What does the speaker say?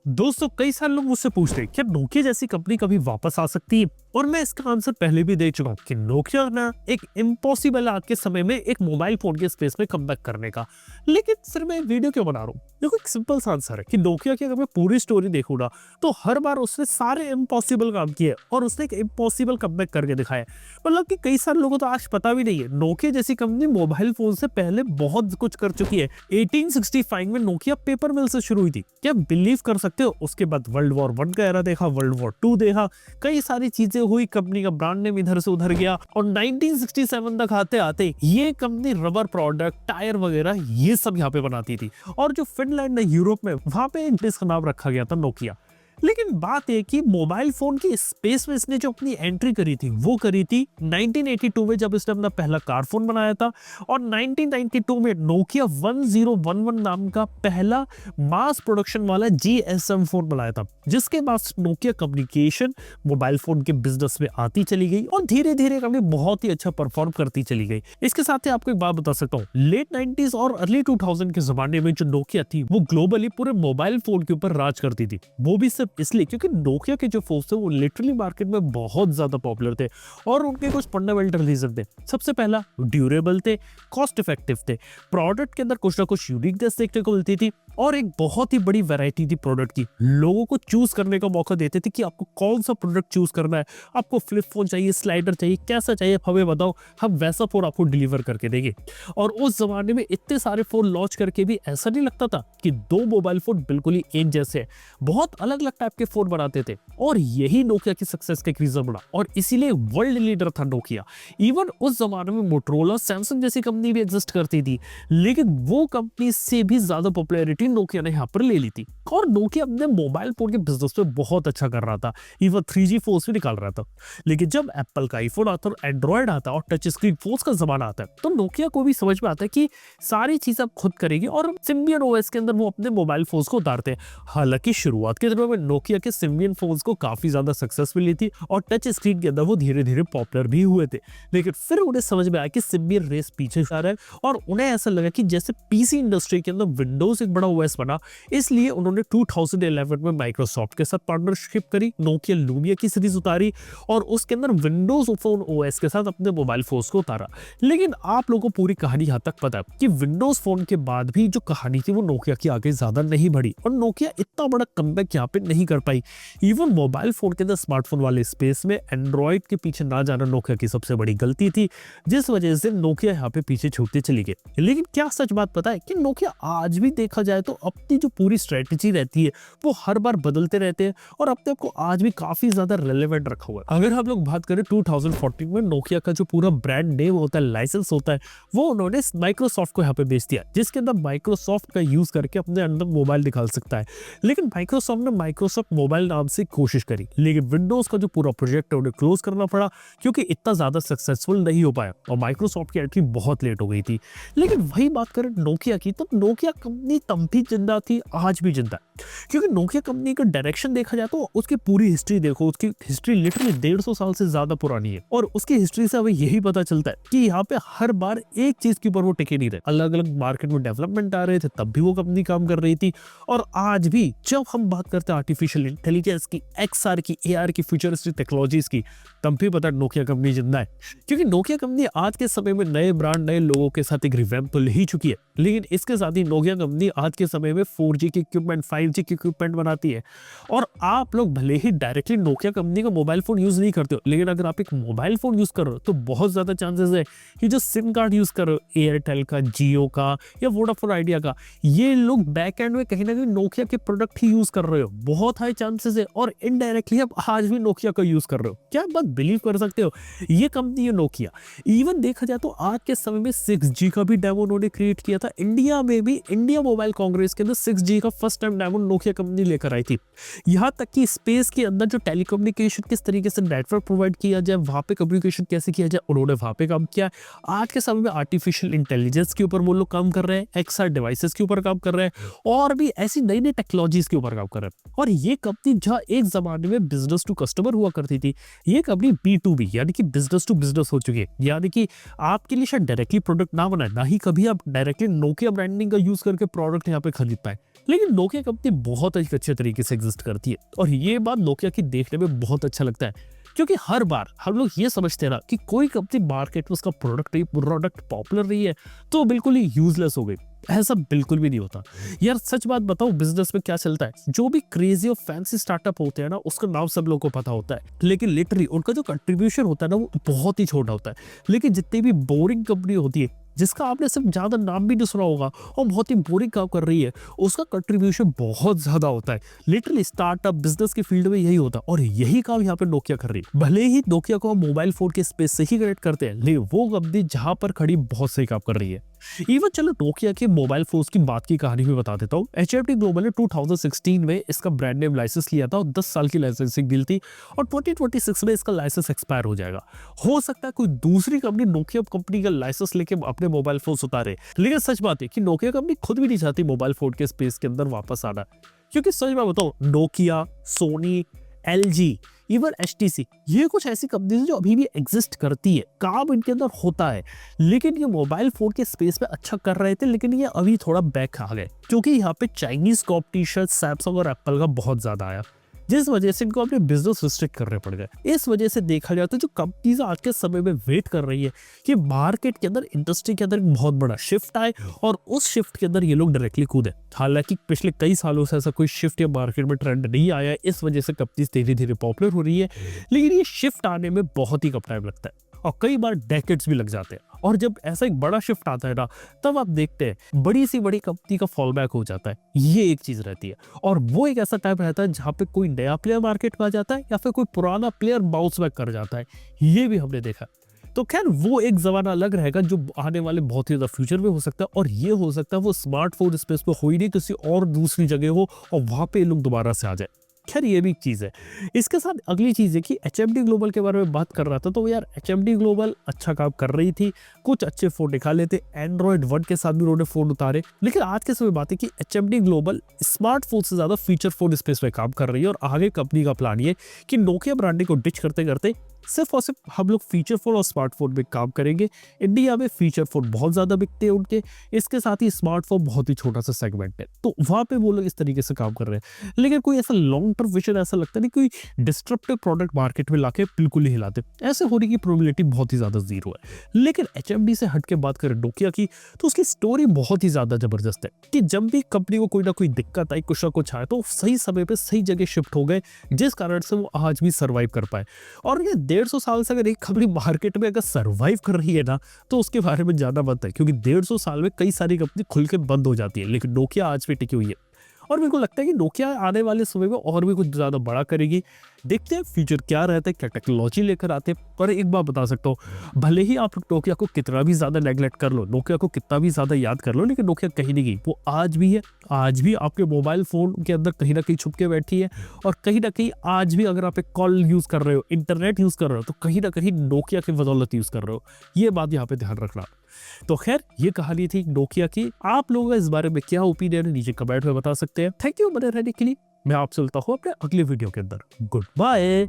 दोस्तों कई सारे लोग मुझसे पूछते हैं क्या नोकिया जैसी कंपनी कभी वापस आ सकती है। और मैं इसका आंसर पहले भी दे चुका हूँ कि नोकिया ना एक इम्पॉसिबल आज के समय में एक मोबाइल फोन के स्पेस में कमबैक करने का। लेकिन सिर्फ मैं वीडियो क्यों बना रहा हूँ? देखो एक सिंपल सा आंसर है कि नोकिया की अगर मैं पूरी स्टोरी देखूँ ना तो हर बार उसने सारे इम्पॉसिबल काम किए और उसने एक इम्पॉसिबल कमबैक करके दिखाया। मतलब कि कई सारे लोगों को तो आज पता भी नहीं है नोकिया जैसी कंपनी मोबाइल फोन से पहले बहुत कुछ कर चुकी है। 1865 में नोकिया पेपर मिल से शुरू हुई थी, क्या बिलीव कर सकते हो? उसके बाद वर्ल्ड वॉर 1 का एरा देखा, वर्ल्ड वॉर 2 देखा, कई सारी चीजें हुई, कंपनी का ब्रांड नेम इधर से उधर गया और 1967 तक आते आते ये कंपनी रबर प्रोडक्ट, टायर वगैरह ये सब यहाँ पे बनाती थी। और जो फिनलैंड है यूरोप में, वहां पे एक देश का नाम रखा गया था नोकिया। लेकिन बात है कि मोबाइल फोन की स्पेस में इसने जो अपनी एंट्री करी थी वो करी थी 1982 में, जब इसने अपना पहला कार फोन बनाया था। और 1992 में नोकिया 1011 नाम का पहला मास प्रोडक्शन वाला जीएसएम फोन बनाया था, जिसके बाद नोकिया कम्युनिकेशन मोबाइल फोन के बिजनेस में आती चली गई और धीरे धीरे कंपनी बहुत ही अच्छा परफॉर्म करती चली गई। इसके साथ ही आपको एक बात बता सकता हूँ, लेट 90s और अर्ली 2000 के जमाने में जो नोकिया थी वो ग्लोबली पूरे मोबाइल फोन के ऊपर राज करती थी। वो भी इसलिए क्योंकि नोकिया के जो फोन्स थे वो लिटरली मार्केट में बहुत ज्यादा पॉपुलर थे और उनके कुछ फंडामेंटल रीजन थे। सबसे पहला, ड्यूरेबल थे, कॉस्ट इफेक्टिव थे, प्रोडक्ट के अंदर कुछ ना कुछ यूनिकनेस देखने को मिलती थी और एक बहुत ही बड़ी वैरायटी थी प्रोडक्ट की। लोगों को चूज करने का मौका देते थे कि आपको कौन सा प्रोडक्ट चूज करना है, आपको फ्लिप फोन चाहिए, स्लाइडर चाहिए, कैसा चाहिए हमें बताओ, हम वैसा फोन आपको डिलीवर करके देंगे। और उस जमाने में इतने सारे फोन लॉन्च करके भी ऐसा नहीं लगता था कि दो मोबाइल फोन बिल्कुल ही एक जैसे हैं, बहुत अलग अलग टाइप के फोन बनाते थे। और यही नोकिया की सक्सेस का एक रीजन बना और इसीलिए वर्ल्ड लीडर था नोकिया। इवन उस जमाने में मोटरोला, सैमसंग जैसी कंपनी भी एग्जिस्ट करती थी, लेकिन वो कंपनी से भी ज्यादा पॉपुलैरिटी नोकिया ने यहाँ पर ले ली थी। और नोकिया अपने मोबाइल फोन के बिजनेस में बहुत अच्छा कर रहा था, इवन 3G फोन्स भी निकाल रहा था। लेकिन जब एप्पल का आईफोन आता और एंड्रॉइड आता और टच स्क्रीन फोन्स का जमाना आता है तो नोकिया को भी समझ में आता है कि सारी चीजें अब खुद करेगी और सिम्बियन ओएस के अंदर वो अपने मोबाइल फोन्स को उतारते हैं। हालांकि शुरुआत के दिनों में नोकिया के सिम्बियन फोन्स को काफी ज्यादा सक्सेस मिली थी और टच स्क्रीन के अंदर वो धीरे धीरे पॉपुलर भी हुए थे। लेकिन फिर उन्हें समझ में आया कि सिम्बियन रेस पीछे जा रहा है और उन्हें ऐसा लगा कि जैसे पीसी इंडस्ट्री के अंदर विंडोज एक बड़ा ओएस बना, इसलिए उन्होंने 2011 में माइक्रोसॉफ्ट के साथ पार्टनरशिप करी, नोकिया लूमिया की सीरीज उतारी और उसके अंदर विंडोज फोन ओएस के साथ अपने मोबाइल फोन्स को उतारा। लेकिन आप लोगों को पूरी कहानी यहाँ तक पता है कि विंडोज फोन के बाद भी जो कहानी थी वो नोकिया की आगे ज्यादा नहीं बढ़ी और नोकिया इतना बड़ा कमबैक यहाँ पे नहीं कर पाई। इवन मोबाइल फोन के अंदर स्मार्टफोन वाले स्पेस में एंड्रॉइड के पीछे ना जाना नोकिया की सबसे बड़ी गलती थी, जिस वजह से नोकिया यहाँ पे पीछे छूटती चली गई। लेकिन क्या सच बात पता है कि नोकिया आज भी देखा जाए तो अपनी जो पूरी स्ट्रेटेजी रहती है वो हर बार बदलते रहते हैं और अपने आप को आज भी काफी ज्यादा रेलेवेंट रखा हुआ है। अगर हम लोग बात करें 2014 में नोकिया का जो पूरा ब्रांड नेम होता है, लाइसेंस होता है, वो उन्होंने माइक्रोसॉफ्ट को यहाँ पे बेच दिया, जिसके अंदर माइक्रोसॉफ्ट का यूज करके अपने अंदर मोबाइल निकाल सकता है। लेकिन माइक्रोसॉफ्ट ने माइक्रोसॉफ्ट मोबाइल नाम से कोशिश करी, लेकिन विंडोज का जो पूरा प्रोजेक्ट है उन्हें क्लोज करना पड़ा क्योंकि इतना ज्यादा सक्सेसफुल नहीं हो पाया और माइक्रोसॉफ्ट की एंट्री बहुत लेट हो गई थी। लेकिन वही बात करें नोकिया की, तो नोकिया कंपनी तब भी जिंदा थी, आज भी जिंदा है। क्योंकि नोकिया कंपनी का डायरेक्शन देखा जाए तो उसकी पूरी हिस्ट्री देखो, उसकी हिस्ट्री लिटरली 150 साल से ज्यादा पुरानी है और उसकी हिस्ट्री से हमें यही पता चलता है कि यहाँ पे हर बार एक चीज के ऊपर वो टिके नहीं रहे। अलग अलग मार्केट में डेवलपमेंट आ रहे थे तब भी वो कंपनी काम कर रही थी। और आज भी जब हम बात करते हैं आर्टिफिशियल इंटेलिजेंस की, XR की, AR की, फ्यूचरिस्टिक टेक्नोलॉजीज की, तब भी पता नोकिया कंपनी जिंदा है। क्योंकि नोकिया कंपनी आज के समय में नए ब्रांड, नए लोगों के साथ एक रिवैम्प तो ले ही चुकी है, लेकिन इसके साथ ही नोकिया कंपनी आज के समय में 4G की इक्विपमेंट, 5G की इक्विपमेंट बनाती है। और आप लोग भले ही डायरेक्टली नोकिया कंपनी का मोबाइल फोन यूज नहीं करते हो, लेकिन अगर आप एक मोबाइल फोन यूज कर रहे हो तो बहुत ज्यादा चांसेस है कि जो सिम कार्ड यूज कर रहे हो, एयरटेल का, जियो का या वोडाफोन आइडिया का, ये लोग बैक एंड में कहीं ना कहीं नोकिया के प्रोडक्ट ही यूज कर रहे हो। बहुत हाई चांसेस है और इनडायरेक्टली आप आज भी नोकिया का यूज कर रहे हो। क्या बात बिलीव कर सकते हो? ये कंपनी है नोकिया। इवन देखा जाए तो आज के समय में 6G का भी डेमो उन्होंने क्रिएट किया था। इंडिया में भी इंडिया मोबाइल कांग्रेस के अंदर 6G का first time demo Nokia company लेकर आई थी। यहाँ तक कि स्पेस के अंदर जो टेलीकम्युनिकेशन किस तरीके से नेटवर्क प्रोवाइड किया जाए, वहां पे कम्युनिकेशन कैसे किया जाए, उन्होंने वहां पे काम किया। आज के समय में आर्टिफिशियल इंटेलिजेंस के ऊपर वो लोग काम कर रहे हैं, XR डिवाइसेस के ऊपर काम कर रहे हैं और भी ऐसी नई नई टेक्नोलॉजीज के ऊपर काम कर रहे हैं। और ये कंपनी जहां एक जमाने में बिजनेस टू कस्टमर हुआ करती थी, ये कंपनी B2B यानी कि बिजनेस टू बिजनेस हो चुकी है। यानी कि आपके लिए शायद डायरेक्टली प्रोडक्ट ना बनाए, ना ही कभी आप डायरेक्टली नोकिया ब्रांडिंग का यूज करके प्रोडक्ट यहाँ पे खरीद पाए। लेकिन नोकिया कंपनी बहुत ही अच्छे तरीके से एग्जिस्ट करती है और ये बात नोकिया की देखने में बहुत अच्छा लगता है, क्योंकि हर बार हम लोग ये समझते हैं ना कि कोई कंपनी मार्केट में उसका प्रोडक्ट पॉपुलर नहीं है तो बिल्कुल ही यूजलेस हो गई। ऐसा बिल्कुल भी नहीं होता यार। सच बात बताओ, बिजनेस में क्या चलता है, जो भी क्रेजी और फैंसी स्टार्टअप होते हैं ना, उसका नाम सब लोगों को पता होता है, लेकिन लिटरली उनका जो कंट्रीब्यूशन होता है ना वो बहुत ही छोटा होता है। लेकिन जितनी भी बोरिंग कंपनी होती है जिसका आपने सिर्फ ज्यादा नाम भी नहीं सुना होगा और बहुत ही बोरिंग काम कर रही है, उसका कंट्रीब्यूशन बहुत ज्यादा होता है। लिटरली स्टार्टअप बिजनेस के फील्ड में यही होता है और यही काम यहाँ पे नोकिया कर रही है। भले ही नोकिया को हम मोबाइल फोन के स्पेस से ही कनेक्ट करते हैं, लेकिन वो कंपनी जहां पर खड़ी बहुत सही काम कर रही है। इवन चलो नोकिया के मोबाइल फोन्स की बात की कहानी भी बता देता हूँ। एचएमडी ग्लोबल ने 2016 में इसका ब्रांड नेम लाइसेंस लिया था और 10 साल की लाइसेंसिंग डील थी और 2026 में इसका लाइसेंस एक्सपायर हो जाएगा। हो सकता है कोई दूसरी कंपनी नोकिया कंपनी का लाइसेंस लेके अपने मोबाइल फोन उतारे, लेकिन सच बात है कि नोकिया कंपनी खुद भी नहीं चाहती मोबाइल फोन के स्पेस के अंदर वापस आना। क्योंकि सच बात बताओ, Nokia, Sony, LG, even HTC, ये कुछ ऐसी कंपनीज जो अभी भी एग्जिस्ट करती है, काम इनके अंदर होता है, लेकिन ये मोबाइल फोन के स्पेस में अच्छा कर रहे थे, लेकिन ये अभी थोड़ा बैक आ गए क्योंकि यहाँ पे चाइनीज कॉम्पिटिशन सैमसंग और एप्पल का बहुत ज्यादा आया, जिस वजह से इनको अपने बिजनेस रिस्ट्रिक्ट करने पड़ गए। इस वजह से देखा जाए तो जो कंपनीज आज के समय में वेट कर रही है कि मार्केट के अंदर, इंडस्ट्री के अंदर एक बहुत बड़ा शिफ्ट आए और उस शिफ्ट के अंदर ये लोग डायरेक्टली कूदे। हालांकि पिछले कई सालों से ऐसा कोई शिफ्ट या मार्केट में ट्रेंड नहीं आया है, इस वजह से कंपनीज धीरे धीरे पॉपुलर हो रही है, लेकिन ये शिफ्ट आने में बहुत ही कम टाइम लगता है और कई बार डेकेड्स भी लग जाते हैं। और जब ऐसा एक बड़ा शिफ्ट आता है ना, तब आप देखते हैं बड़ी सी बड़ी कंपनी का फॉल बैक हो जाता है। ये एक चीज रहती है और वो एक ऐसा टाइम रहता है जहाँ पे कोई नया प्लेयर मार्केट में आ जाता है या फिर कोई पुराना प्लेयर बाउंस बैक कर जाता है। ये भी हमने देखा। तो खैर वो एक जमाना अलग रहेगा जो आने वाले बहुत ही ज्यादा फ्यूचर में हो सकता है, और ये हो सकता है वो स्मार्टफोन स्पेस पे हो ही नहीं, किसी और दूसरी जगह हो और वहां पे लोग दोबारा से आ जाए। खैर ये भी एक चीज़ है। इसके साथ अगली चीज़ है कि एचएमडी ग्लोबल के बारे में बात कर रहा था, तो यार एचएमडी ग्लोबल अच्छा काम कर रही थी, कुछ अच्छे फोन निकाले थे, एंड्रॉइड 1 के साथ भी उन्होंने फोन उतारे, लेकिन आज के समय बात है कि एचएमडी ग्लोबल स्मार्टफोन से ज्यादा फीचर फोन स्पेस में काम कर रही है और आगे कंपनी का प्लान ये कि नोकिया ब्रांडिंग को डिच करते करते सिर्फ और सिर्फ हम लोग फीचर फोन और स्मार्टफोन में काम करेंगे। इंडिया में फीचर फोन बहुत ज्यादा बिकते हैं उनके, इसके साथ ही स्मार्टफोन बहुत ही छोटा सा सेगमेंट है, तो वहां पे वो लोग इस तरीके से काम कर रहे हैं। लेकिन कोई ऐसा लॉन्ग टर्म विजन ऐसा लगता नहीं, कोई डिस्ट्रप्टिव प्रोडक्ट मार्केट में लाके बिल्कुल ही हिलाते, ऐसे होने की प्रोबेबिलिटी बहुत ही ज्यादा जीरो है। लेकिन एचएमडी से हट के बात करें नोकिया की, तो उसकी स्टोरी बहुत ही ज्यादा जबरदस्त है कि जब भी कंपनी को कोई ना कोई दिक्कत आई, कुछ ना कुछ आया, तो सही समय पे सही जगह शिफ्ट हो गए, जिस कारण से वो आज भी सर्वाइव कर पाए। और ये 150 साल से अगर एक कंपनी मार्केट में अगर सर्वाइव कर रही है ना, तो उसके बारे में ज्यादा मत है, क्योंकि 150 साल में कई सारी कंपनी खुल के बंद हो जाती है, लेकिन नोकिया आज भी टिकी हुई है। और मेरे को लगता है कि नोकिया आने वाले समय में और भी कुछ ज्यादा बड़ा करेगी। देखते हैं फ्यूचर क्या रहता है, क्या टेक्नोलॉजी लेकर आते हैं। पर एक बात बता सकता हूँ, भले ही आप नोकिया को कितना भी ज्यादा नेगलेक्ट कर लो, नोकिया को कितना भी ज्यादा याद कर लो, लेकिन नोकिया कहीं नहीं गई, वो आज भी है। आज भी आपके मोबाइल फोन के अंदर कहीं ना कहीं छुप के बैठी है, और कहीं ना कहीं आज भी अगर आप एक कॉल यूज कर रहे हो, इंटरनेट यूज कर रहे हो, तो कहीं ना कहीं नोकिया की बदौलत यूज कर रहे हो। ये बात यहाँ पे ध्यान रखना। तो खैर ये कहानी थी नोकिया की। आप लोगों का इस बारे में क्या ओपिनियन है, नीचे कमेंट में बता सकते हैं। थैंक यू बने रहने के लिए। मैं आपसे मिलता हूँ अपने अगले वीडियो के अंदर। Good bye.